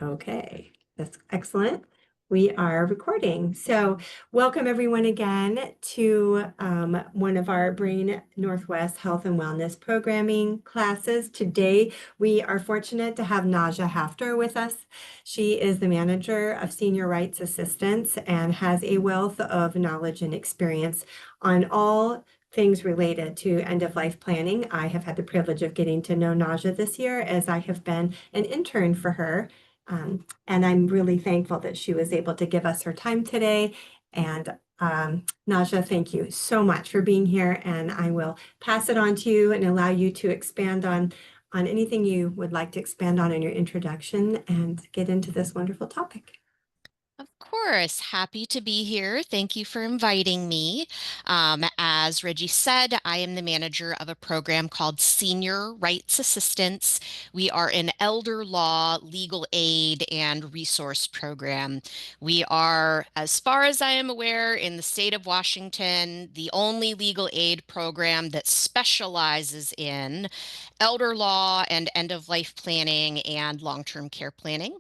Okay, that's excellent. We are recording. So welcome everyone again to one of our Brain Northwest Health and Wellness programming classes. Today, we are fortunate to have Nadia Hafter with us. She is the manager of senior rights assistance and has a wealth of knowledge and experience on all things related to end-of-life planning. I have had the privilege of getting to know Nadia this year as I have been an intern for her. And I'm really thankful that she was able to give us her time today. And Nadia, thank you so much for being here. And I will pass it on to you and allow you to expand on anything you would like to expand on in your introduction and get into this wonderful topic. Of course, happy to be here. Thank you for inviting me. As Reggie said, I am the manager of a program called Senior Rights Assistance. We are an elder law, legal aid, and resource program. We are, as far as I am aware, in the state of Washington, the only legal aid program that specializes in elder law and end-of-life planning and long-term care planning.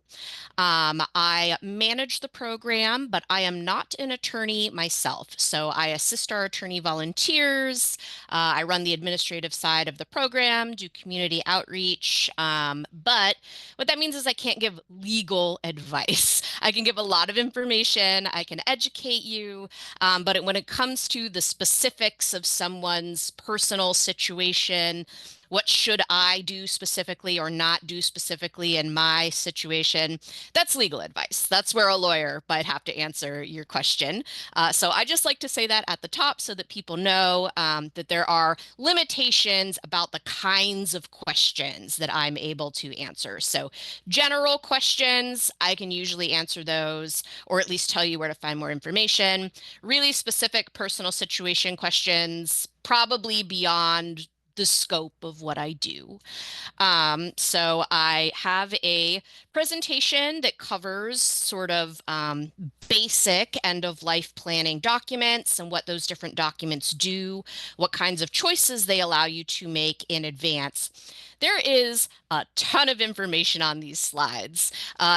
I manage the program, but I am not an attorney myself. So I assist our attorney volunteers. I run the administrative side of the program, do community outreach. But what that means is I can't give legal advice. I can give a lot of information. I can educate you. But when it comes to the specifics of someone's personal situation, what should I do specifically or not do specifically in my situation? That's legal advice. That's where a lawyer might have to answer your question. So I just like to say that at the top so that people know that there are limitations about the kinds of questions that I'm able to answer. So general questions, I can usually answer those or at least tell you where to find more information. Really specific personal situation questions, probably beyond the scope of what I do. So I have a presentation that covers sort of basic end of life planning documents and what those different documents do, what kinds of choices they allow you to make in advance. There is a ton of information on these slides.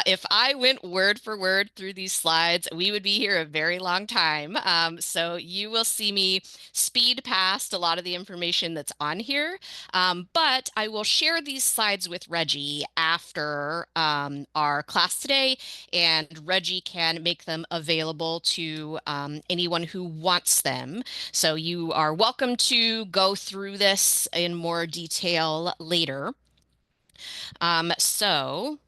If I went word for word through these slides, we would be here a very long time. So you will see me speed past a lot of the information that's on here. But I will share these slides with Reggie after our class today, and Reggie can make them available to anyone who wants them. So you are welcome to go through this in more detail later. So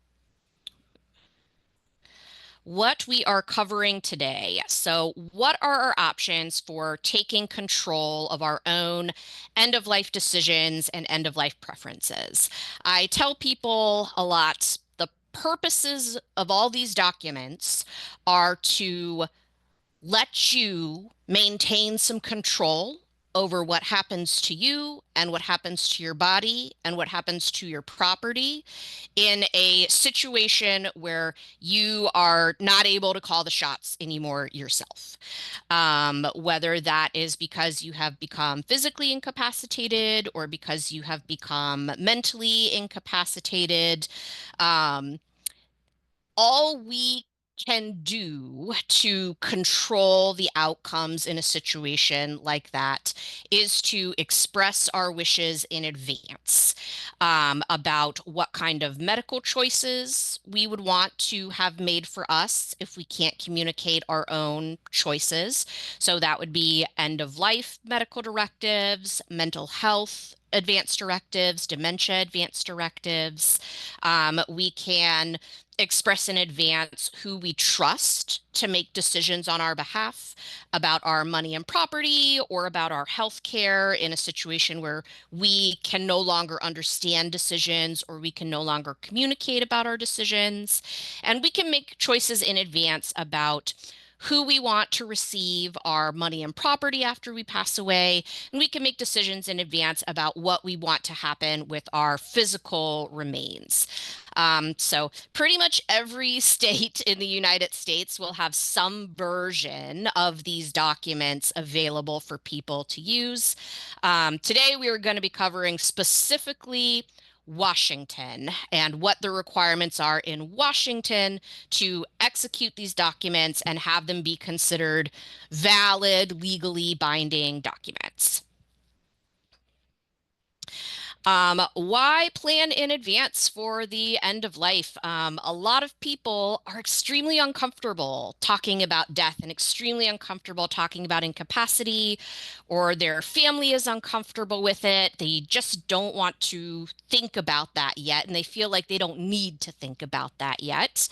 what we are covering today. So, what are our options for taking control of our own end of life decisions and end of life preferences? I tell people a lot the purposes of all these documents are to let you maintain some control over what happens to you and what happens to your body and what happens to your property in a situation where you are not able to call the shots anymore yourself. Whether that is because you have become physically incapacitated or because you have become mentally incapacitated. Um, all we can do to control the outcomes in a situation like that is to express our wishes in advance about what kind of medical choices we would want to have made for us if we can't communicate our own choices. So that would be end of life medical directives, mental health advanced directives, dementia advanced directives. We can express in advance who we trust to make decisions on our behalf about our money and property or about our health care in a situation where we can no longer understand decisions or we can no longer communicate about our decisions. And we can make choices in advance about who we want to receive our money and property after we pass away. And we can make decisions in advance about what we want to happen with our physical remains. So pretty much every state in the United States will have some version of these documents available for people to use. Today, we are going to be covering specifically Washington and what the requirements are in Washington to execute these documents and have them be considered valid, legally binding documents. Why plan in advance for the end of life? A lot of people are extremely uncomfortable talking about death and extremely uncomfortable talking about incapacity, or their family is uncomfortable with it. They just don't want to think about that yet, and they feel like they don't need to think about that yet.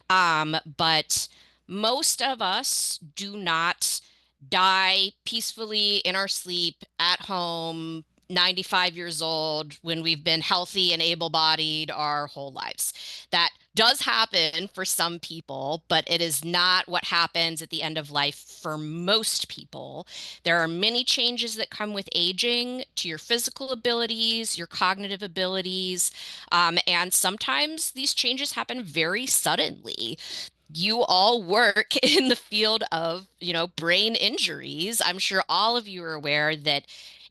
But most of us do not die peacefully in our sleep at home, 95 years old, when we've been healthy and able-bodied our whole lives. That does happen for some people, but it is not what happens at the end of life for most people. There are many changes that come with aging to your physical abilities, your cognitive abilities, and sometimes these changes happen very suddenly. You all work in the field of, brain injuries. I'm sure all of you are aware that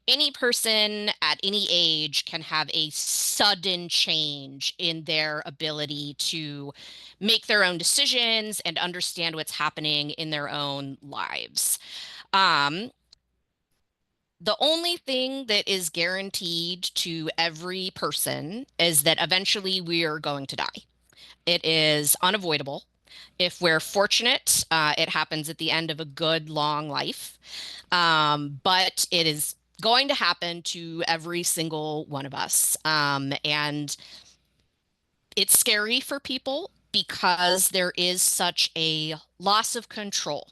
any person at any age can have a sudden change in their ability to make their own decisions and understand what's happening in their own lives. Um, the only thing that is guaranteed to every person is that eventually we are going to die. It is unavoidable. If we're fortunate, it happens at the end of a good long life. But it is going to happen to every single one of us. And it's scary for people because there is such a loss of control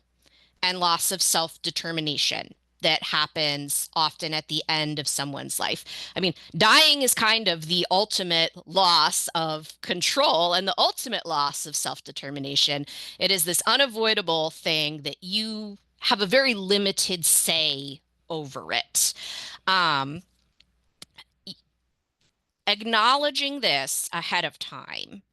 and loss of self-determination that happens often at the end of someone's life. I mean, dying is kind of the ultimate loss of control and the ultimate loss of self-determination. It is this unavoidable thing that you have a very limited say over it. Um, Acknowledging this ahead of time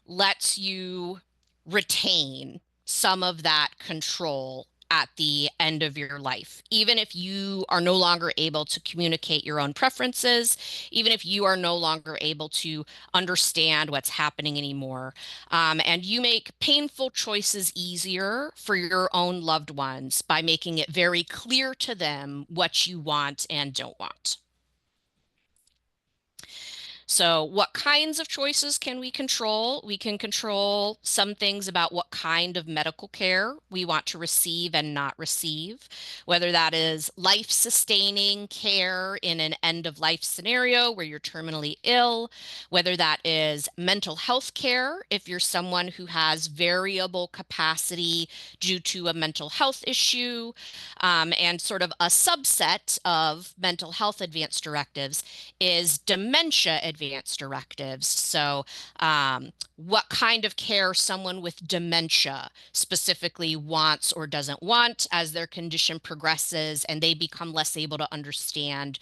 lets you retain some of that control at the end of your life, even if you are no longer able to communicate your own preferences, even if you are no longer able to understand what's happening anymore. And you make painful choices easier for your own loved ones by making it very clear to them what you want and don't want. So, what kinds of choices can we control? We can control some things about what kind of medical care we want to receive and not receive, whether that is life-sustaining care in an end-of-life scenario where you're terminally ill, whether that is mental health care if you're someone who has variable capacity due to a mental health issue, and sort of a subset of mental health advance directives is dementia advance directives. So, what kind of care someone with dementia specifically wants or doesn't want as their condition progresses and they become less able to understand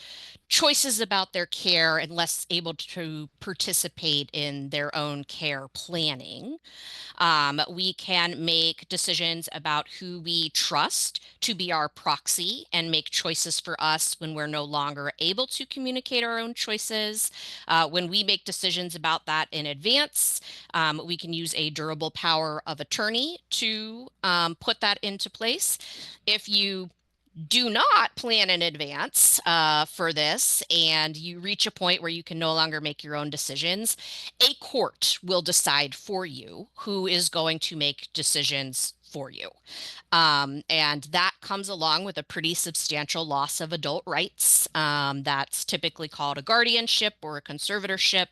choices about their care and less able to participate in their own care planning. We can make decisions about who we trust to be our proxy and make choices for us when we're no longer able to communicate our own choices. When we make decisions about that in advance, we can use a durable power of attorney to put that into place. If you do not plan in advance for this and you reach a point where you can no longer make your own decisions, a court will decide for you who is going to make decisions for you. And that comes along with a pretty substantial loss of adult rights. That's typically called a guardianship or a conservatorship.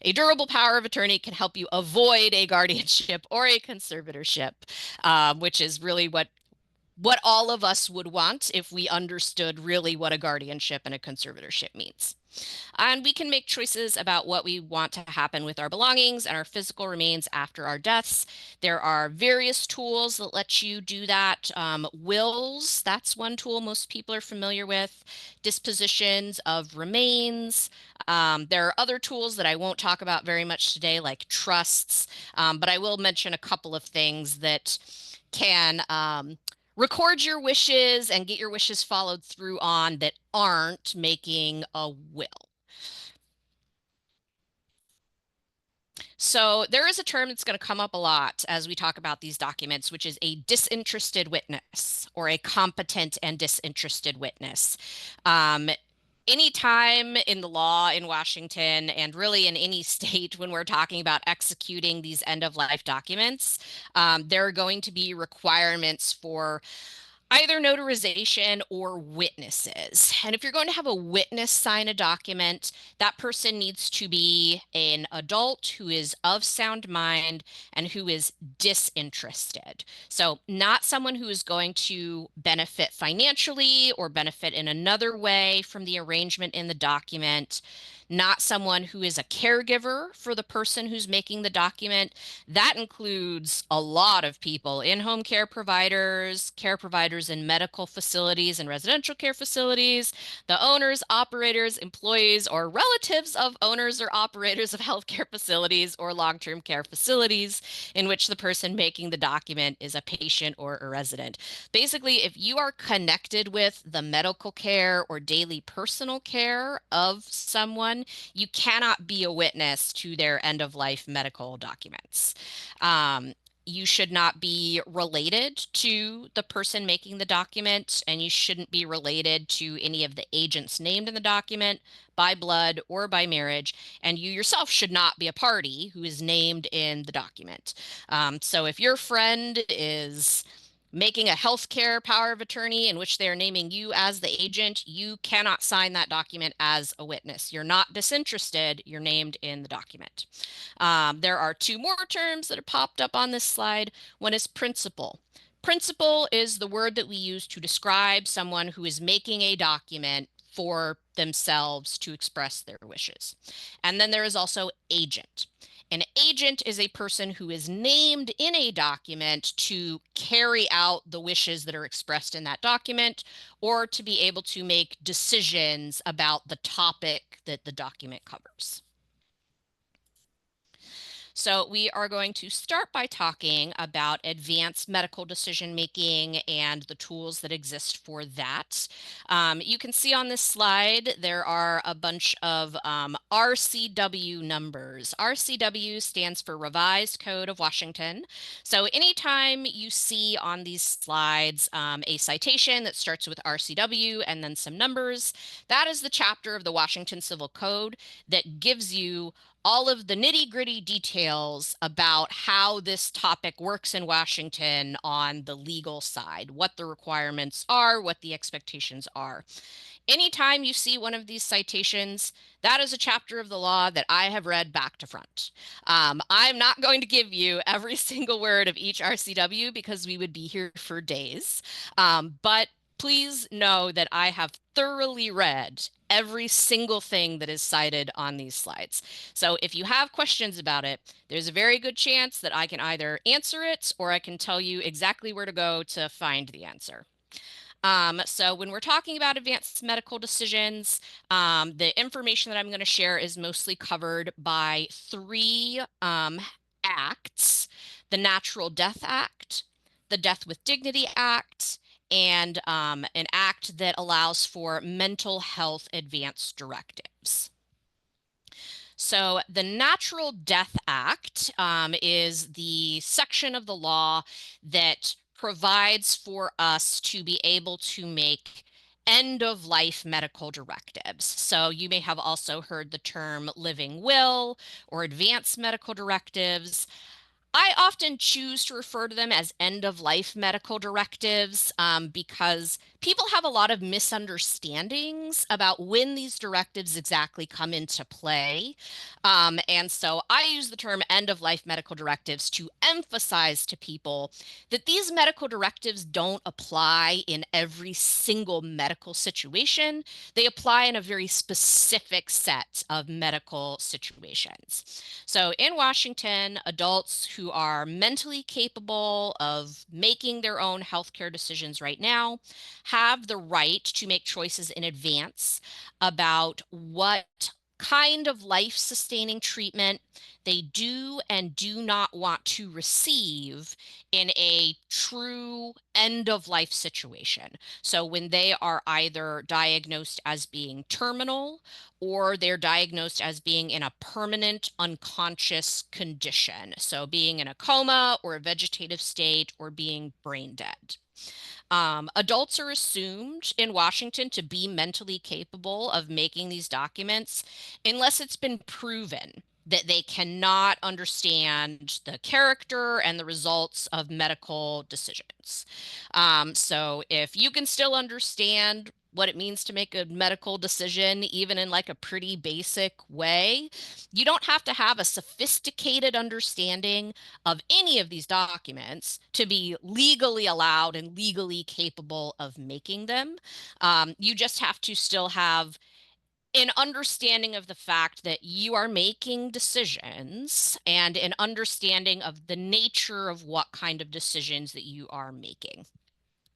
A durable power of attorney can help you avoid a guardianship or a conservatorship, which is really what all of us would want if we understood really what a guardianship and a conservatorship means. And we can make choices about what we want to happen with our belongings and our physical remains after our deaths. There are various tools that let you do that. Wills, that's one tool most people are familiar with. Dispositions of remains. There are other tools that I won't talk about very much today, like trusts, but I will mention a couple of things that can record your wishes and get your wishes followed through on that aren't making a will. So there is a term that's going to come up a lot as we talk about these documents, which is a disinterested witness or a competent and disinterested witness. Um, Anytime in the law in Washington and really in any state when we're talking about executing these end of life documents, there are going to be requirements for either notarization or witnesses. And if you're going to have a witness sign a document, that person needs to be an adult who is of sound mind and who is disinterested. So, not someone who is going to benefit financially or benefit in another way from the arrangement in the document. Not someone who is a caregiver for the person who's making the document. That includes a lot of people, in-home care providers in medical facilities and residential care facilities, the owners, operators, employees, or relatives of owners or operators of healthcare facilities or long-term care facilities in which the person making the document is a patient or a resident. Basically, if you are connected with the medical care or daily personal care of someone, you cannot be a witness to their end of life medical documents. Um, you should not be related to the person making the document, and you shouldn't be related to any of the agents named in the document by blood or by marriage. And you yourself should not be a party who is named in the document. So if your friend is making a healthcare power of attorney in which they are naming you as the agent, you cannot sign that document as a witness. You're not disinterested, you're named in the document. There are two more terms that are popped up on this slide. One is principal. Principal is the word that we use to describe someone who is making a document for themselves to express their wishes. And then there is also agent. An agent is a person who is named in a document to carry out the wishes that are expressed in that document or to be able to make decisions about the topic that the document covers. So we are going to start by talking about advanced medical decision making and the tools that exist for that. You can see on this slide there are a bunch of RCW numbers. RCW stands for Revised Code of Washington. So anytime you see on these slides a citation that starts with RCW and then some numbers, that is the chapter of the Washington Civil Code that gives you all of the nitty-gritty details about how this topic works in Washington on the legal side, what the requirements are, what the expectations are. Anytime you see one of these citations, that is a chapter of the law that I have read back to front. I'm not going to give you every single word of each RCW because we would be here for days. But please know that I have thoroughly read every single thing that is cited on these slides. So if you have questions about it, there's a very good chance that I can either answer it or I can tell you exactly where to go to find the answer. So when we're talking about advanced medical decisions, the information that I'm going to share is mostly covered by three acts: the Natural Death Act, the Death with Dignity Act, and an act that allows for mental health advance directives. So the Natural Death Act is the section of the law that provides for us to be able to make end of life medical directives. So you may have also heard the term living will or advanced medical directives. I often choose to refer to them as end of life medical directives because people have a lot of misunderstandings about when these directives exactly come into play. And so I use the term end of life medical directives to emphasize to people that these medical directives don't apply in every single medical situation. They apply in a very specific set of medical situations. So in Washington, adults who are mentally capable of making their own healthcare decisions right now have the right to make choices in advance about what kind of life-sustaining treatment they do and do not want to receive in a true end-of-life situation. So when they are either diagnosed as being terminal or they're diagnosed as being in a permanent unconscious condition. So being in a coma or a vegetative state or being brain dead. Adults are assumed in Washington to be mentally capable of making these documents unless it's been proven that they cannot understand the character and the results of medical decisions. So if you can still understand what it means to make a medical decision, even in like a pretty basic way, you don't have to have a sophisticated understanding of any of these documents to be legally allowed and legally capable of making them. You just have to still have an understanding of the fact that you are making decisions and an understanding of the nature of what kind of decisions that you are making.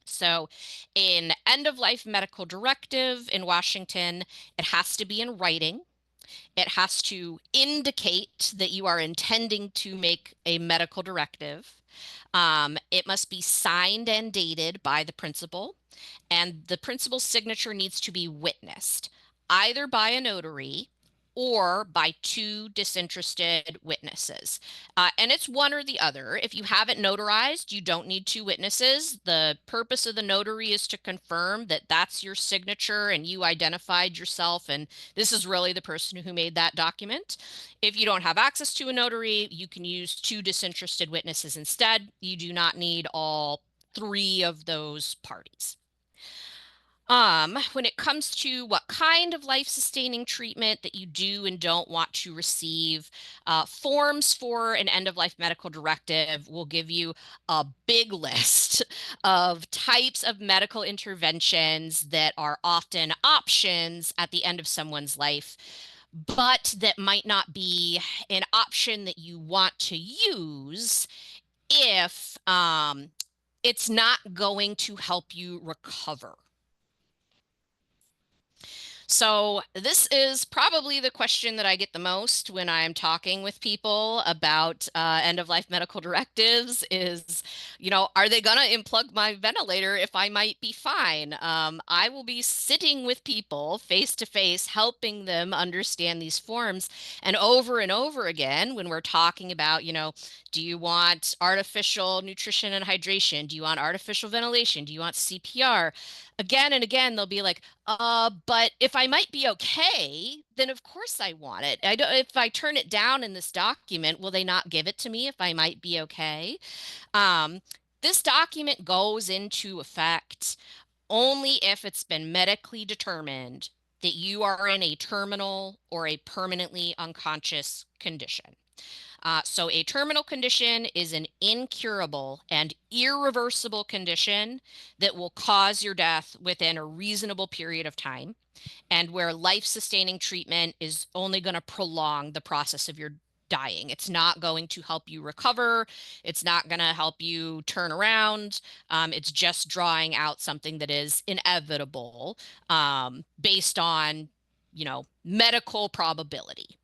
So, in end of life medical directive in Washington, it has to be in writing. It has to indicate that you are intending to make a medical directive. It must be signed and dated by the principal, and the principal's signature needs to be witnessed either by a notary or by two disinterested witnesses. And it's one or the other. If you have it notarized, you don't need two witnesses. The purpose of the notary is to confirm that that's your signature and you identified yourself, and this is really the person who made that document. If you don't have access to a notary, you can use two disinterested witnesses instead. You do not need all three of those parties. When it comes to what kind of life-sustaining treatment that you do and don't want to receive, forms for an end-of-life medical directive will give you a big list of types of medical interventions that are often options at the end of someone's life, but that might not be an option that you want to use if it's not going to help you recover. So this is probably the question that I get the most when I'm talking with people about end-of-life medical directives is, are they gonna unplug my ventilator if I might be fine? I will be sitting with people face to face, helping them understand these forms. And over again, when we're talking about, do you want artificial nutrition and hydration? Do you want artificial ventilation? Do you want CPR? Again and again, they'll be like, but if I might be okay, then of course I want it. I don't, if I turn it down in this document, will they not give it to me if I might be okay? Um, this document goes into effect only if it's been medically determined that you are in a terminal or a permanently unconscious condition. So a terminal condition is an incurable and irreversible condition that will cause your death within a reasonable period of time, and where life-sustaining treatment is only going to prolong the process of your dying. It's not going to help you recover. It's not going to help you turn around. It's just drawing out something that is inevitable based on, medical probability.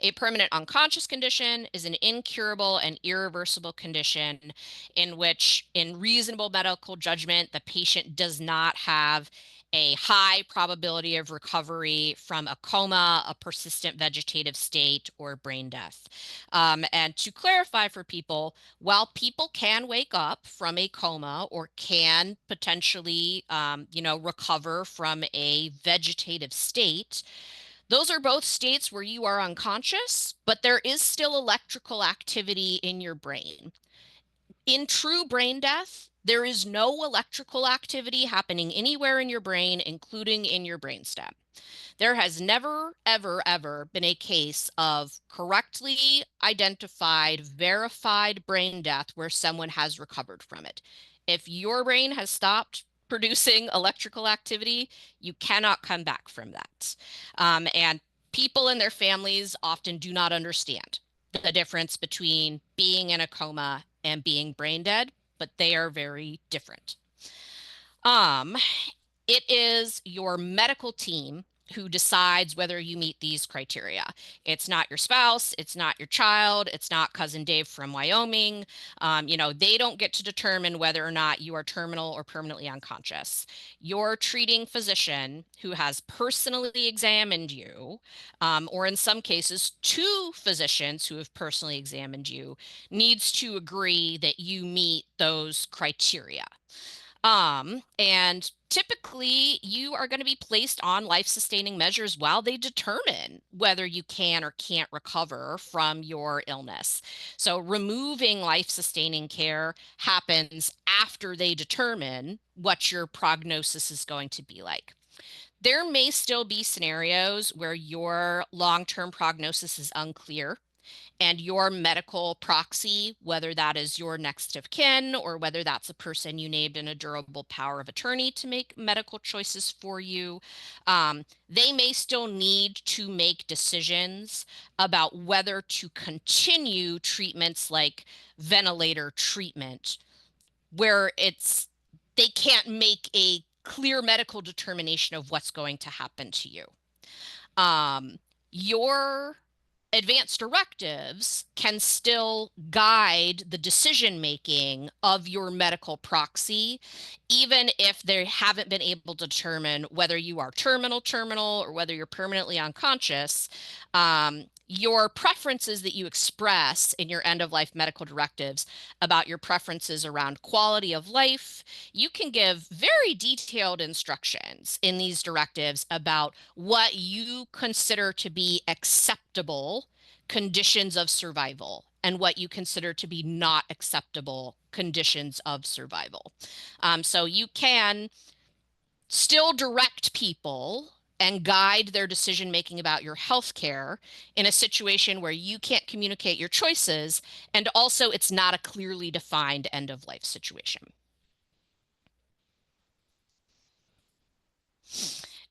A permanent unconscious condition is an incurable and irreversible condition in which, in reasonable medical judgment, the patient does not have a high probability of recovery from a coma, a persistent vegetative state, or brain death. And to clarify for people, while people can wake up from a coma or can potentially, recover from a vegetative state, those are both states where you are unconscious, but there is still electrical activity in your brain. In true brain death, there is no electrical activity happening anywhere in your brain, including in your brainstem. There has never, ever, ever been a case of correctly identified, verified brain death where someone has recovered from it. If your brain has stopped producing electrical activity, you cannot come back from that. And people and their families often do not understand the difference between being in a coma and being brain dead, but they are very different. Um, it is your medical team who decides whether you meet these criteria. It's not your spouse, it's not your child, it's not cousin Dave from Wyoming. They don't get to determine whether or not you are terminal or permanently unconscious. Your treating physician, who has personally examined you, or in some cases, two physicians who have personally examined you, needs to agree that you meet those criteria. And typically you are going to be placed on life-sustaining measures while they determine whether you can or can't recover from your illness. So removing life-sustaining care happens after they determine what your prognosis is going to be like. There may still be scenarios where your long-term prognosis is unclear and your medical proxy, whether that is your next of kin or whether that's a person you named in a durable power of attorney to make medical choices for you, they may still need to make decisions about whether to continue treatments like ventilator treatment, where they can't make a clear medical determination of what's going to happen to you. Your advanced directives can still guide the decision making of your medical proxy, even if they haven't been able to determine whether you are terminal, or whether you're permanently unconscious. Your preferences that you express in your end of life medical directives about your preferences around quality of life, you can give very detailed instructions in these directives about what you consider to be acceptable conditions of survival and what you consider to be not acceptable conditions of survival. So you can still direct people and guide their decision making about your health care in a situation where you can't communicate your choices, and also it's not a clearly defined end of life situation.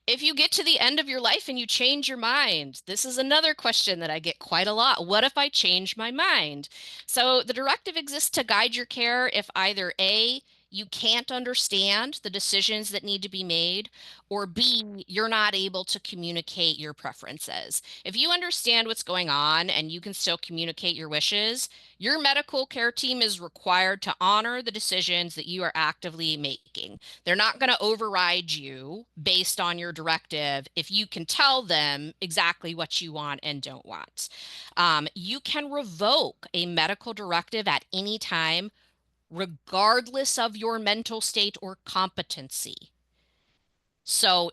If you get to the end of your life and you change your mind, this is another question that I get quite a lot. What if I change my mind? So the directive exists to guide your care if either A, you can't understand the decisions that need to be made, or B, you're not able to communicate your preferences. If you understand what's going on and you can still communicate your wishes, your medical care team is required to honor the decisions that you are actively making. They're not going to override you based on your directive if you can tell them exactly what you want and don't want. You can revoke a medical directive at any time, regardless of your mental state or competency. So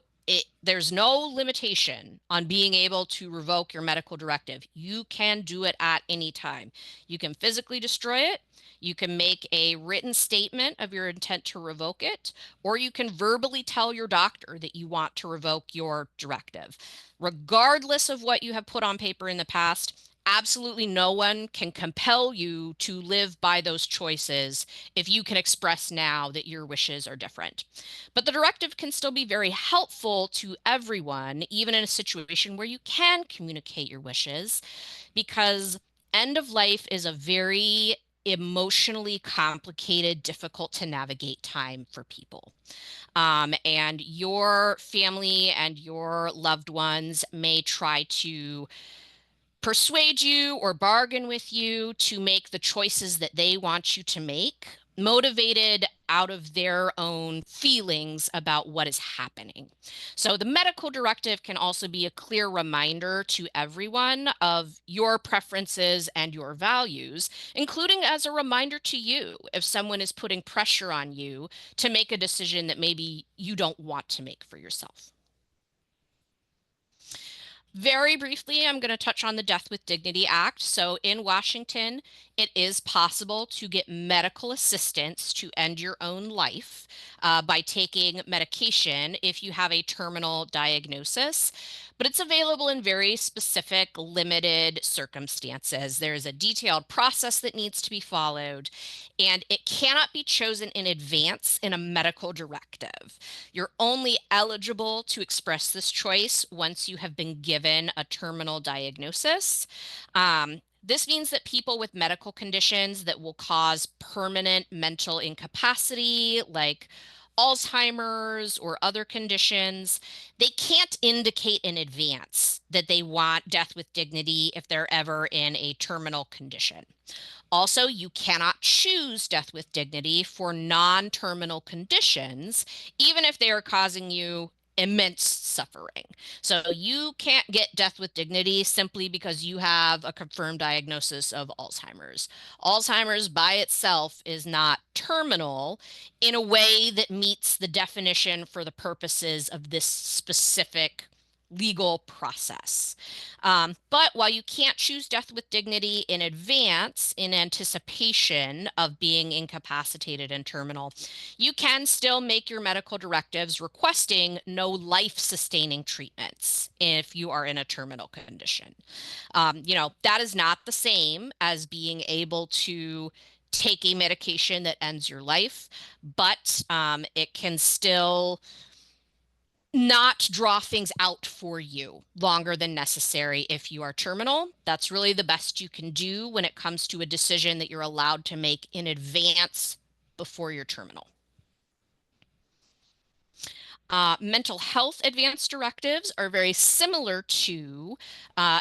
there's no limitation on being able to revoke your medical directive. You can do it at any time. You can physically destroy it. You can make a written statement of your intent to revoke it, or you can verbally tell your doctor that you want to revoke your directive. Regardless of what you have put on paper in the past, absolutely no one can compel you to live by those choices if you can express now that your wishes are different. But the directive can still be very helpful to everyone, even in a situation where you can communicate your wishes, because end of life is a very emotionally complicated, difficult to navigate time for people. And your family and your loved ones may try to persuade you or bargain with you to make the choices that they want you to make, motivated out of their own feelings about what is happening. So the medical directive can also be a clear reminder to everyone of your preferences and your values, including as a reminder to you if someone is putting pressure on you to make a decision that maybe you don't want to make for yourself. Very briefly, I'm going to touch on the Death with Dignity Act. So in Washington, it is possible to get medical assistance to end your own life by taking medication if you have a terminal diagnosis, but it's available in very specific, limited circumstances. There is a detailed process that needs to be followed, and it cannot be chosen in advance in a medical directive. You're only eligible to express this choice once you have been given a terminal diagnosis. This means that people with medical conditions that will cause permanent mental incapacity, like Alzheimer's or other conditions, they can't indicate in advance that they want death with dignity if they're ever in a terminal condition. Also, you cannot choose death with dignity for non-terminal conditions, even if they are causing you immense suffering. So you can't get death with dignity simply because you have a confirmed diagnosis of Alzheimer's. Alzheimer's by itself is not terminal in a way that meets the definition for the purposes of this specific legal process. But while you can't choose death with dignity in advance in anticipation of being incapacitated and terminal, you can still make your medical directives requesting no life-sustaining treatments if you are in a terminal condition. That is not the same as being able to take a medication that ends your life, but it can still not draw things out for you longer than necessary if you are terminal. That's really the best you can do when it comes to a decision that you're allowed to make in advance before you're terminal. Mental health advance directives are very similar to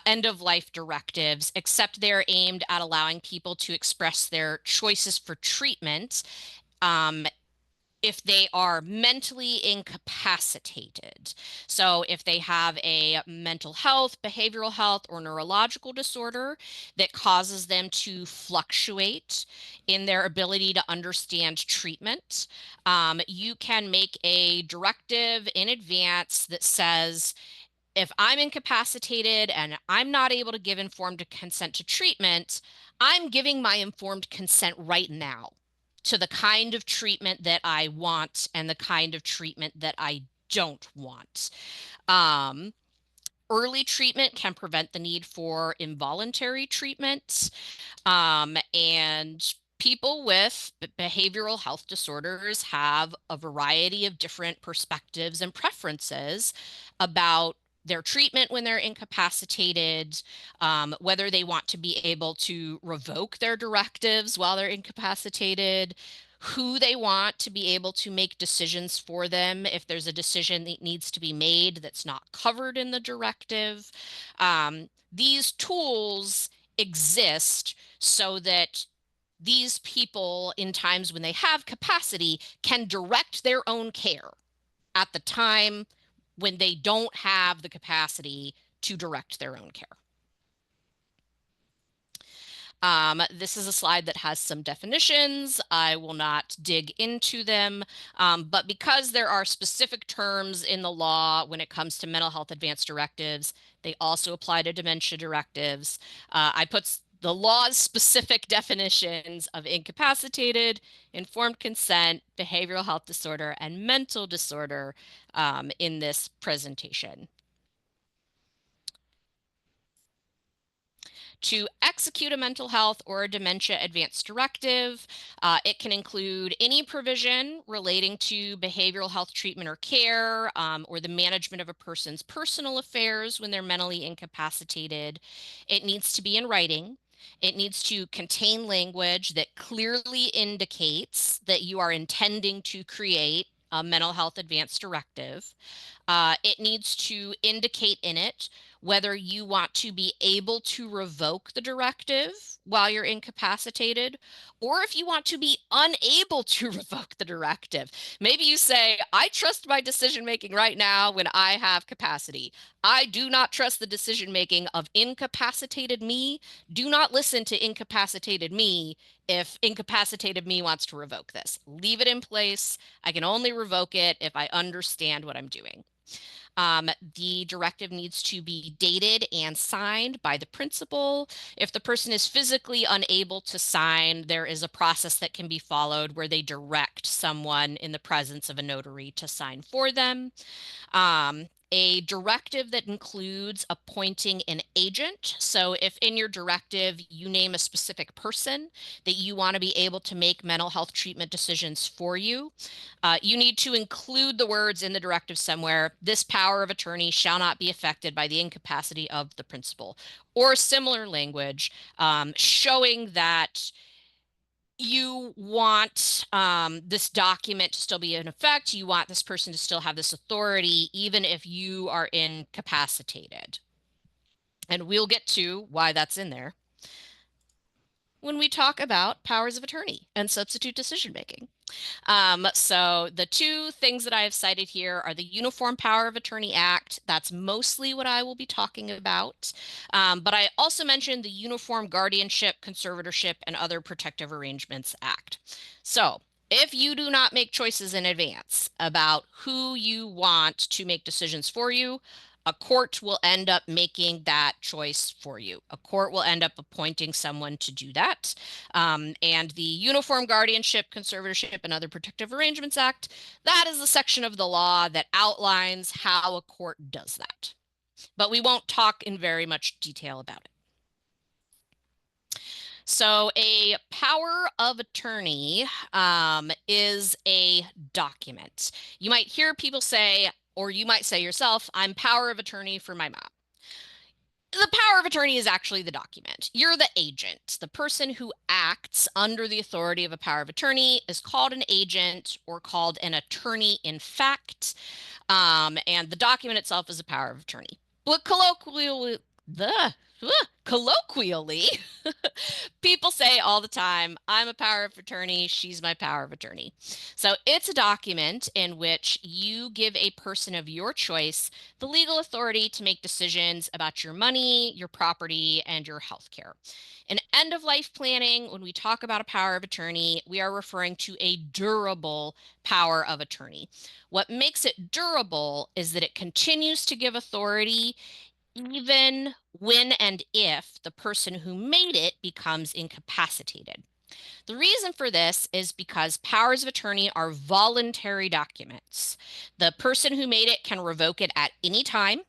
end of life directives, except they're aimed at allowing people to express their choices for treatment um, if they are mentally incapacitated. So if they have a mental health, behavioral health, or neurological disorder that causes them to fluctuate in their ability to understand treatment, you can make a directive in advance that says, if I'm incapacitated and I'm not able to give informed consent to treatment, I'm giving my informed consent right now to the kind of treatment that I want and the kind of treatment that I don't want. Um, Early treatment can prevent the need for involuntary treatment. And people with behavioral health disorders have a variety of different perspectives and preferences about their treatment when they're incapacitated, whether they want to be able to revoke their directives while they're incapacitated, who they want to be able to make decisions for them if there's a decision that needs to be made that's not covered in the directive. These tools exist so that these people, in times when they have capacity, can direct their own care at the time when they don't have the capacity to direct their own care. This is a slide that has some definitions. I will not dig into them, but because there are specific terms in the law when it comes to mental health advance directives, they also apply to dementia directives. I put the law's specific definitions of incapacitated, informed consent, behavioral health disorder, and mental disorder in this presentation. To execute a mental health or a dementia advance directive, it can include any provision relating to behavioral health treatment or care, or the management of a person's personal affairs when they're mentally incapacitated. It needs to be in writing. It needs to contain language that clearly indicates that you are intending to create a mental health advance directive. It needs to indicate in it whether you want to be able to revoke the directive while you're incapacitated, or if you want to be unable to revoke the directive. Maybe you say, I trust my decision making right now when I have capacity. I do not trust the decision making of incapacitated me. Do not listen to incapacitated me if incapacitated me wants to revoke this. Leave it in place. I can only revoke it if I understand what I'm doing. The directive needs to be dated and signed by the principal. If the person is physically unable to sign, there is a process that can be followed where they direct someone in the presence of a notary to sign for them. A directive that includes appointing an agent. So if in your directive you name a specific person that you want to be able to make mental health treatment decisions for you, you need to include the words in the directive somewhere, this power of attorney shall not be affected by the incapacity of the principal, or similar language showing that You want this document to still be in effect. You want this person to still have this authority, even if you are incapacitated. And we'll get to why that's in there when we talk about powers of attorney and substitute decision making. So the two things that I have cited here are the Uniform Power of Attorney Act. That's mostly what I will be talking about. But I also mentioned the Uniform Guardianship, Conservatorship, and Other Protective Arrangements Act. So if you do not make choices in advance about who you want to make decisions for you, a court will end up making that choice for you. A court will end up appointing someone to do that. And the Uniform Guardianship, Conservatorship, and Other Protective Arrangements Act, that is the section of the law that outlines how a court does that. But we won't talk in very much detail about it. So a power of attorney is a document. You might hear people say, or you might say yourself, I'm power of attorney for my mom. The power of attorney is actually the document. You're the agent. The person who acts under the authority of a power of attorney is called an agent or called an attorney in fact. And the document itself is a power of attorney. But colloquially, people say all the time, I'm a power of attorney, she's my power of attorney. So it's a document in which you give a person of your choice the legal authority to make decisions about your money, your property, and your health care. In end of life planning, when we talk about a power of attorney, we are referring to a durable power of attorney. What makes it durable is that it continues to give authority even when and if the person who made it becomes incapacitated. The reason for this is because powers of attorney are voluntary documents. The person who made it can revoke it at any time.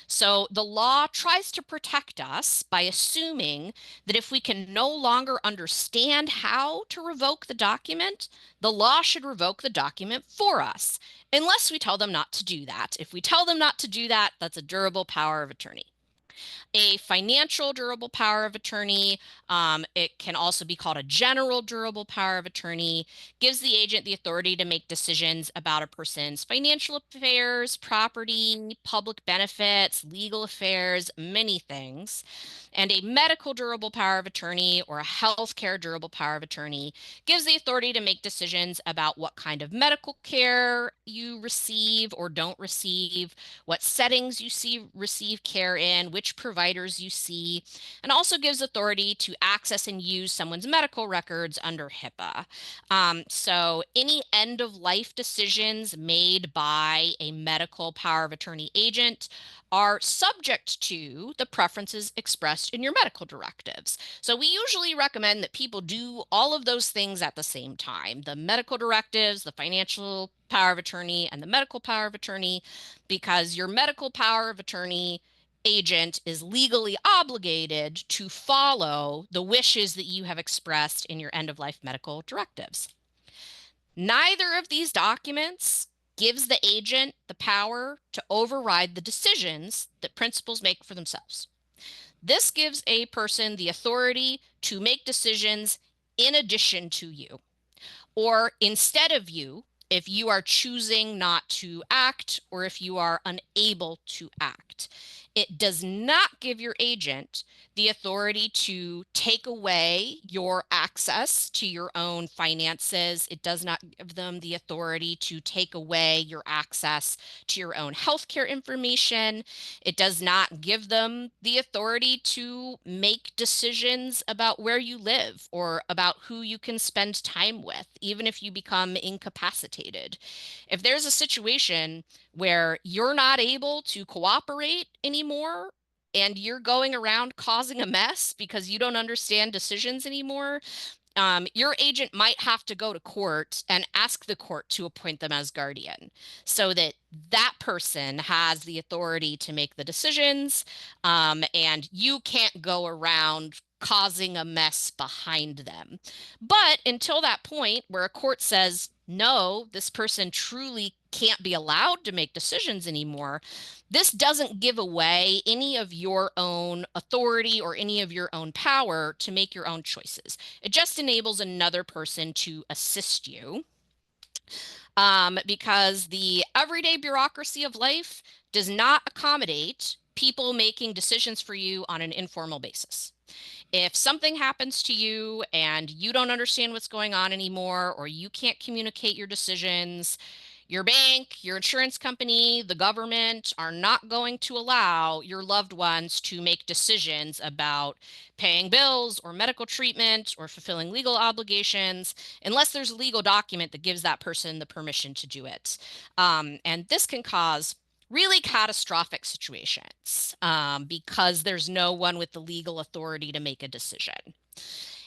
So the law tries to protect us by assuming that if we can no longer understand how to revoke the document, the law should revoke the document for us, unless we tell them not to do that. If we tell them not to do that, that's a durable power of attorney. A financial durable power of attorney, it can also be called a general durable power of attorney, gives the agent the authority to make decisions about a person's financial affairs, property, public benefits, legal affairs, many things. And a medical durable power of attorney or a healthcare durable power of attorney gives the authority to make decisions about what kind of medical care you receive or don't receive, what settings you receive care in, which providers you see, and also gives authority to access and use someone's medical records under HIPAA. So any end of life decisions made by a medical power of attorney agent are subject to the preferences expressed in your medical directives. So we usually recommend that people do all of those things at the same time: the medical directives, the financial power of attorney, and the medical power of attorney, because your medical power of attorney agent is legally obligated to follow the wishes that you have expressed in your end of life medical directives. Neither of these documents gives the agent the power to override the decisions that principals make for themselves. This gives a person the authority to make decisions in addition to you, or instead of you, if you are choosing not to act or if you are unable to act. It does not give your agent the authority to take away your access to your own finances. It does not give them the authority to take away your access to your own healthcare information. It does not give them the authority to make decisions about where you live or about who you can spend time with, even if you become incapacitated. If there's a situation where you're not able to cooperate anymore and you're going around causing a mess because you don't understand decisions anymore, your agent might have to go to court and ask the court to appoint them as guardian so that that person has the authority to make the decisions, and you can't go around causing a mess behind them. But until that point where a court says, no, this person truly can't be allowed to make decisions anymore, this doesn't give away any of your own authority or any of your own power to make your own choices. It just enables another person to assist you, because the everyday bureaucracy of life does not accommodate people making decisions for you on an informal basis. If something happens to you and you don't understand what's going on anymore, or you can't communicate your decisions, your bank, your insurance company, the government are not going to allow your loved ones to make decisions about paying bills or medical treatment or fulfilling legal obligations unless there's a legal document that gives that person the permission to do it. And this can cause really catastrophic situations, because there's no one with the legal authority to make a decision.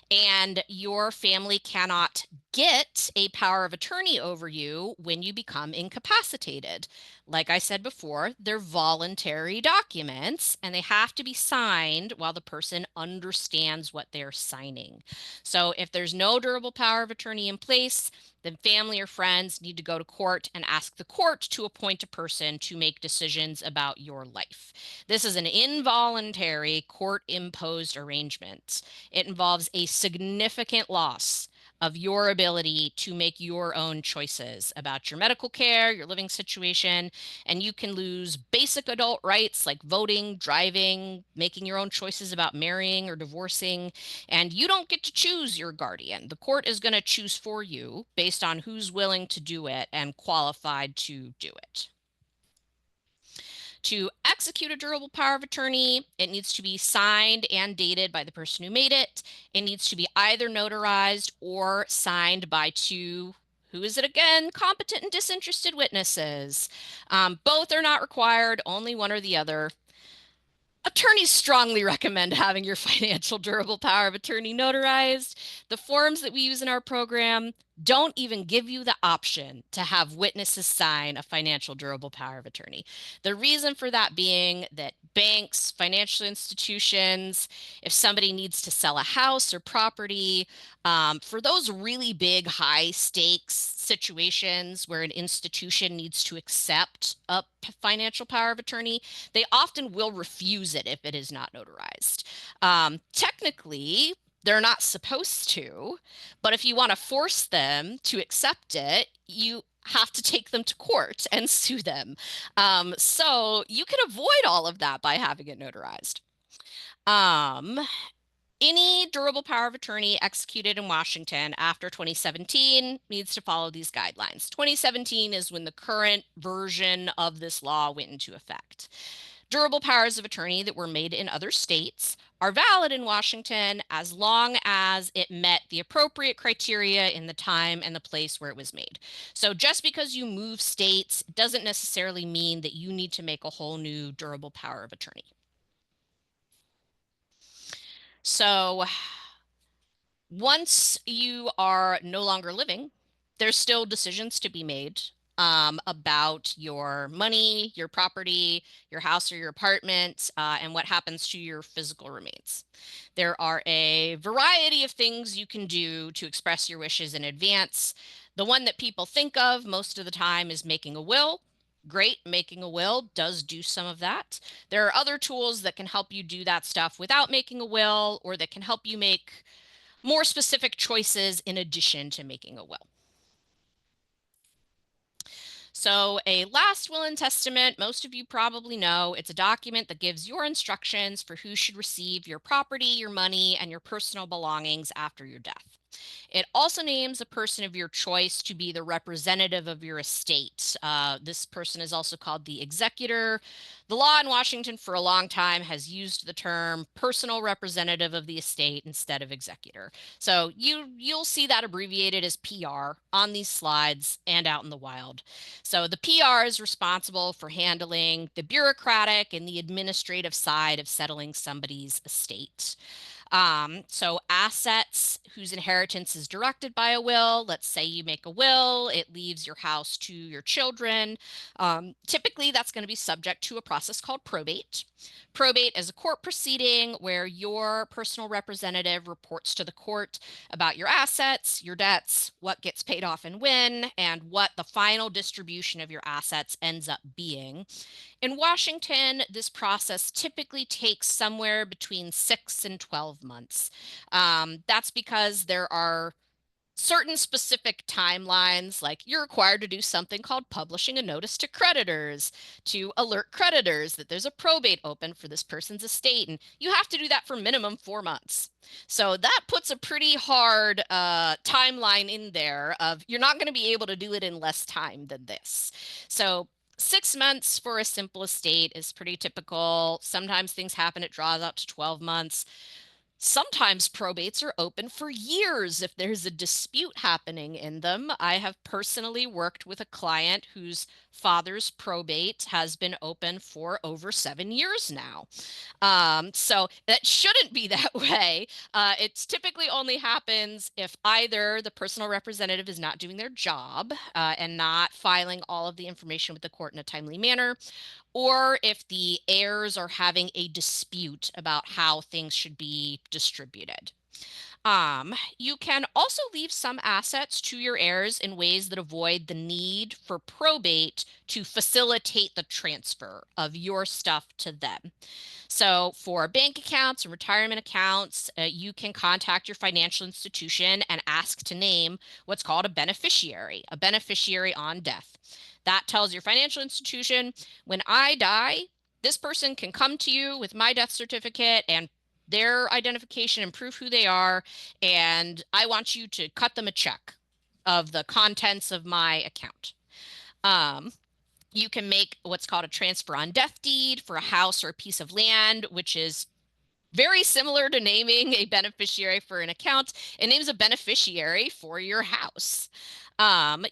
And your family cannot get a power of attorney over you when you become incapacitated. Like I said before, they're voluntary documents and they have to be signed while the person understands what they're signing. So if there's no durable power of attorney in place, then family or friends need to go to court and ask the court to appoint a person to make decisions about your life. This is an involuntary court-imposed arrangement. It involves a significant loss of your ability to make your own choices about your medical care, your living situation, and you can lose basic adult rights like voting, driving, making your own choices about marrying or divorcing, and you don't get to choose your guardian. The court is going to choose for you based on who's willing to do it and qualified to do it. To execute a durable power of attorney, it needs to be signed and dated by the person who made it. It needs to be either notarized or signed by two, who is it again? Competent and disinterested witnesses. Both are not required, only one or the other. Attorneys strongly recommend having your financial durable power of attorney notarized. The forms that we use in our program don't even give you the option to have witnesses sign a financial durable power of attorney. The reason for that being that banks, financial institutions, if somebody needs to sell a house or property, for those really big, high stakes situations where an institution needs to accept a financial power of attorney, they often will refuse it if it is not notarized. Technically, they're not supposed to, but if you want to force them to accept it, you have to take them to court and sue them. So you can avoid all of that by having it notarized. Um, any durable power of attorney executed in Washinton after 2017 needs to follow these guidelines. 2017 is when the current version of this law went into effect. Durable powers of attorney that were made in other states are valid in Washinton as long as it met the appropriate criteria in the time and the place where it was made. So just because you move states doesn't necessarily mean that you need to make a whole new durable power of attorney. So once you are no longer living, there's still decisions to be made, about your money, your property, your house or your apartment, and what happens to your physical remains. There are a variety of things you can do to express your wishes in advance. The one that people think of most of the time is making a will. Great, making a will does do some of that. There are other tools that can help you do that stuff without making a will, or that can help you make more specific choices in addition to making a will. So a last will and testament, most of you probably know, it's a document that gives your instructions for who should receive your property, your money, and your personal belongings after your death. It also names a person of your choice to be the representative of your estate. This person is also called the executor. The law in Washinton for a long time has used the term personal representative of the estate instead of executor. So you'll see that abbreviated as PR on these slides and out in the wild. So the PR is responsible for handling the bureaucratic and the administrative side of settling somebody's estate. So assets whose inheritance is directed by a will, let's say you make a will, it leaves your house to your children. Typically, that's going to be subject to a process called probate. Probate is a court proceeding where your personal representative reports to the court about your assets, your debts, what gets paid off and when, and what the final distribution of your assets ends up being. In Washington, this process typically takes somewhere between 6 and 12 months. That's because there are certain specific timelines, like you're required to do something called publishing a notice to creditors to alert creditors that there's a probate open for this person's estate. And you have to do that for minimum 4 months. So that puts a pretty hard timeline in there of you're not going to be able to do it in less time than this. So 6 months for a simple estate is pretty typical. Sometimes things happen, it draws out to 12 months. Sometimes probates are open for years if there's a dispute happening in them. I have personally worked with a client whose father's probate has been open for over 7 years now. So that shouldn't be that way. It typically only happens if either the personal representative is not doing their job and not filing all of the information with the court in a timely manner, or if the heirs are having a dispute about how things should be distributed. You can also leave some assets to your heirs in ways that avoid the need for probate to facilitate the transfer of your stuff to them. So for bank accounts and retirement accounts, you can contact your financial institution and ask to name what's called a beneficiary on death. That tells your financial institution, when I die, this person can come to you with my death certificate and their identification and proof who they are, and I want you to cut them a check of the contents of my account. Um, you can make what's called a transfer on death deed for a house or a piece of land, which is very similar to naming a beneficiary for an account. It names a beneficiary for your house.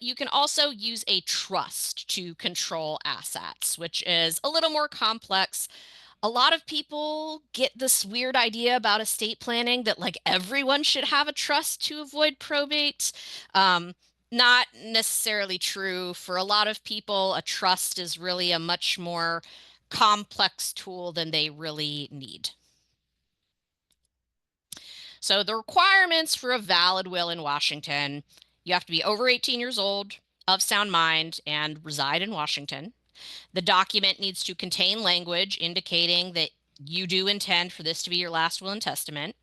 You can also use a trust to control assets, which is a little more complex. A lot of people get this weird idea about estate planning that like everyone should have a trust to avoid probate. Um, Not necessarily true. For a lot of people, a trust is really a much more complex tool than they really need. So the requirements for a valid will in Washington, you have to be over 18 years old, of sound mind, and reside in Washington. The document needs to contain language indicating that you do intend for this to be your last will and testament.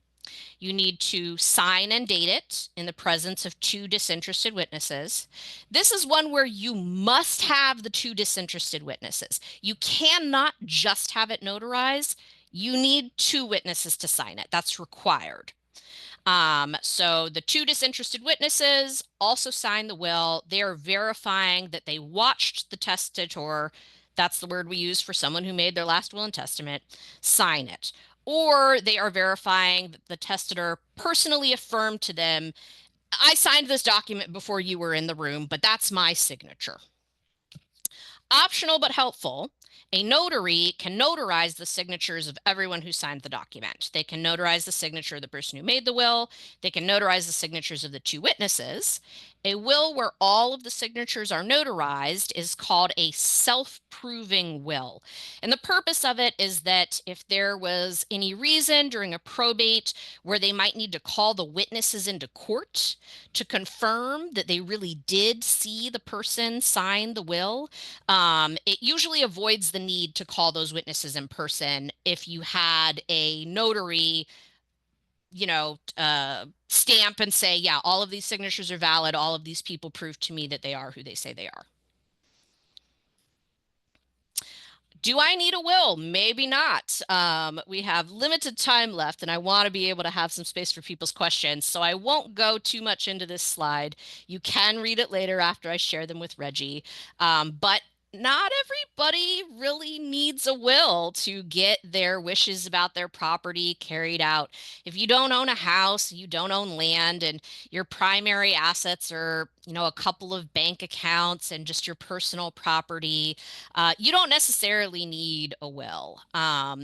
You need to sign and date it in the presence of two disinterested witnesses. This is one where you must have the two disinterested witnesses. You cannot just have it notarized. You need two witnesses to sign it. That's required. So the two disinterested witnesses also sign the will. They are verifying that they watched the testator, that's the word we use for someone who made their last will and testament, sign it. Or they are verifying that the testator personally affirmed to them, I signed this document before you were in the room, but that's my signature. Optional but helpful, a notary can notarize the signatures of everyone who signed the document. They can notarize the signature of the person who made the will. They can notarize the signatures of the two witnesses. A will where all of the signatures are notarized is called a self-proving will. And the purpose of it is that if there was any reason during a probate where they might need to call the witnesses into court to confirm that they really did see the person sign the will, it usually avoids the need to call those witnesses in person if you had a notary, stamp and say, yeah, all of these signatures are valid. All of these people prove to me that they are who they say they are. Do I need a will? Maybe not. We have limited time left, and I want to be able to have some space for people's questions, so I won't go too much into this slide. You can read it later after I share them with Reggie. But not everybody really needs a will to get their wishes about their property carried out. If you don't own a house, you don't own land, and your primary assets are, a couple of bank accounts and just your personal property, you don't necessarily need a will,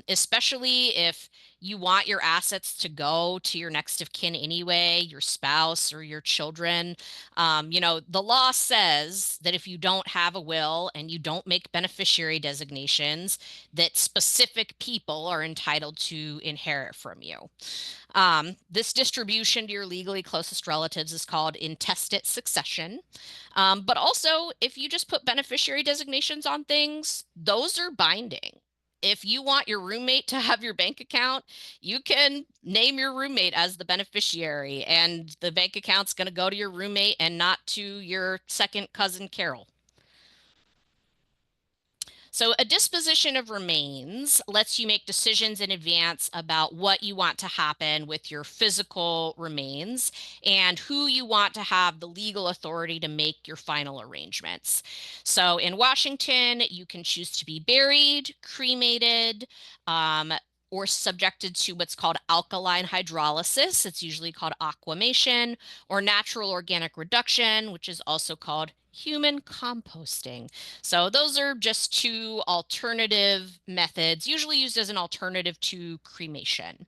especially if you want your assets to go to your next of kin anyway, your spouse or your children. The law says that if you don't have a will and you don't make beneficiary designations, that specific people are entitled to inherit from you. This distribution to your legally closest relatives is called intestate succession. But also, if you just put beneficiary designations on things, those are binding. If you want your roommate to have your bank account, you can name your roommate as the beneficiary, and the bank account's going to go to your roommate and not to your second cousin Carol. So, a disposition of remains lets you make decisions in advance about what you want to happen with your physical remains and who you want to have the legal authority to make your final arrangements. So, in Washington, you can choose to be buried, cremated, um, or subjected to what's called alkaline hydrolysis. It's usually called aquamation, or natural organic reduction, which is also called human composting. So those are just two alternative methods, usually used as an alternative to cremation.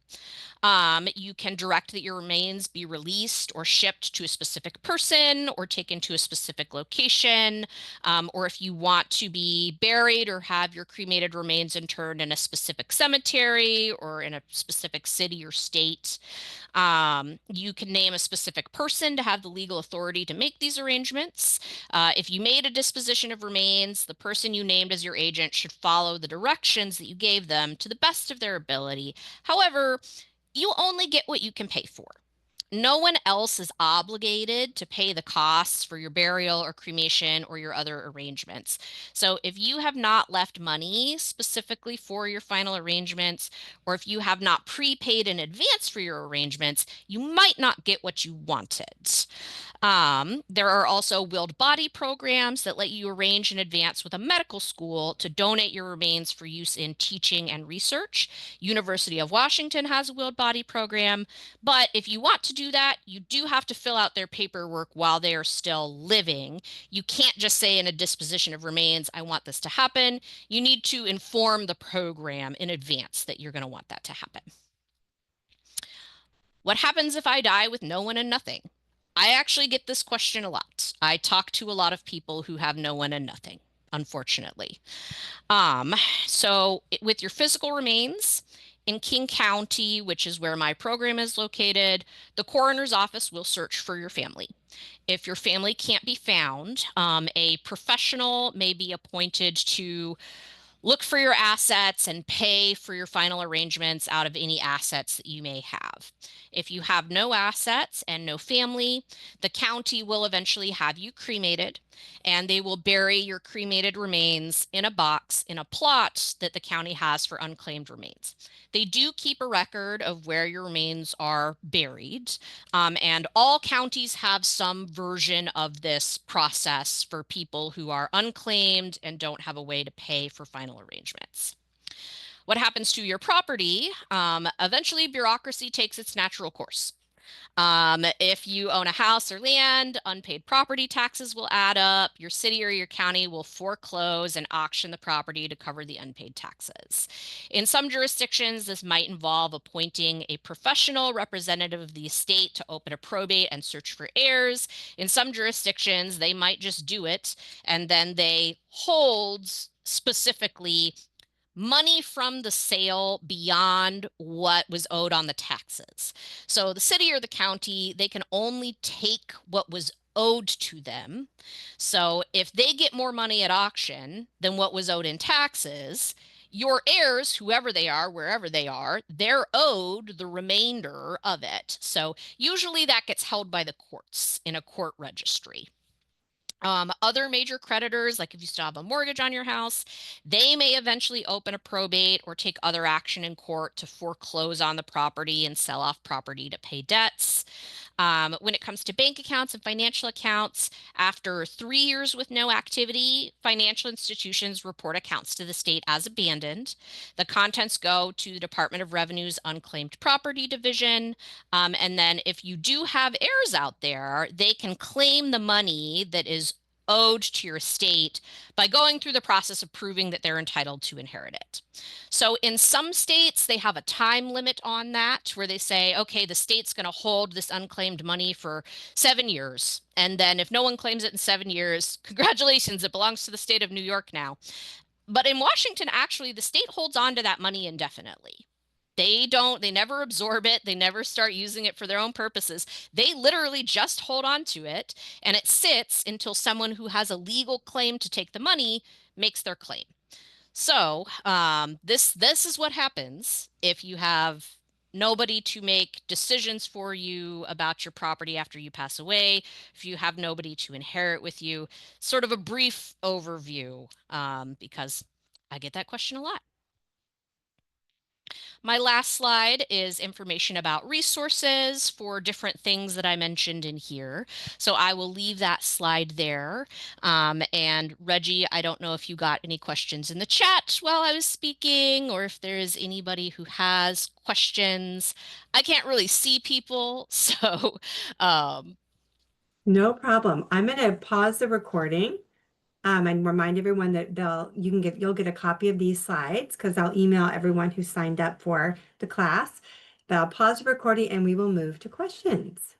You can direct that your remains be released or shipped to a specific person or taken to a specific location. Or if you want to be buried or have your cremated remains interred in a specific cemetery or in a specific city or state. You can name a specific person to have the legal authority to make these arrangements. If you made a disposition of remains, the person you named as your agent should follow the directions that you gave them to the best of their ability. However, you only get what you can pay for. No one else is obligated to pay the costs for your burial or cremation or your other arrangements. So if you have not left money specifically for your final arrangements, or if you have not prepaid in advance for your arrangements, you might not get what you wanted. There are also willed body programs that let you arrange in advance with a medical school to donate your remains for use in teaching and research. University of Washington has a willed body program, but if you want to do that, you do have to fill out their paperwork while they are still living. You can't just say in a disposition of remains, I want this to happen. You need to inform the program in advance that you're going to want that to happen. What happens if I die with no one and nothing? I actually get this question a lot. I talk to a lot of people who have no one and nothing, unfortunately. Um, with your physical remains in King County, which is where my program is located, the coroner's office will search for your family. If your family can't be found, a professional may be appointed to look for your assets and pay for your final arrangements out of any assets that you may have. If you have no assets and no family, the county will eventually have you cremated, and they will bury your cremated remains in a box in a plot that the county has for unclaimed remains. They do keep a record of where your remains are buried, and all counties have some version of this process for people who are unclaimed and don't have a way to pay for final arrangements. What happens to your property? Eventually, bureaucracy takes its natural course. If you own a house or land, unpaid property taxes will add up. Your city or your county will foreclose and auction the property to cover the unpaid taxes. In some jurisdictions, this might involve appointing a professional representative of the estate to open a probate and search for heirs. In some jurisdictions, they might just do it, and then they hold specifically money from the sale beyond what was owed on the taxes. So the city or the county, they can only take what was owed to them. So if they get more money at auction than what was owed in taxes, your heirs, whoever they are, wherever they are, they're owed the remainder of it. So usually that gets held by the courts in a court registry. Other major creditors, like if you still have a mortgage on your house, they may eventually open a probate or take other action in court to foreclose on the property and sell off property to pay debts. When it comes to bank accounts and financial accounts, after 3 years with no activity, financial institutions report accounts to the state as abandoned. The contents go to the Department of Revenue's Unclaimed Property Division. And then if you do have heirs out there, they can claim the money that is owed to your estate by going through the process of proving that they're entitled to inherit it. So in some states, they have a time limit on that where they say, okay, the state's going to hold this unclaimed money for 7 years. And then if no one claims it in 7 years, congratulations, it belongs to the state of New York now. But in Washington, actually, the state holds on to that money indefinitely. They never absorb it. They never start using it for their own purposes. They literally just hold on to it and it sits until someone who has a legal claim to take the money makes their claim. So, this is what happens if you have nobody to make decisions for you about your property after you pass away, if you have nobody to inherit with you. Sort of a brief overview, because I get that question a lot. My last slide is information about resources for different things that I mentioned in here. So I will leave that slide there. And Reggie, I don't know if you got any questions in the chat while I was speaking, or if there is anybody who has questions. I can't really see people, so No problem. I'm going to pause the recording and remind everyone that you'll get a copy of these slides because I'll email everyone who signed up for the class. But I'll pause the recording and we will move to questions.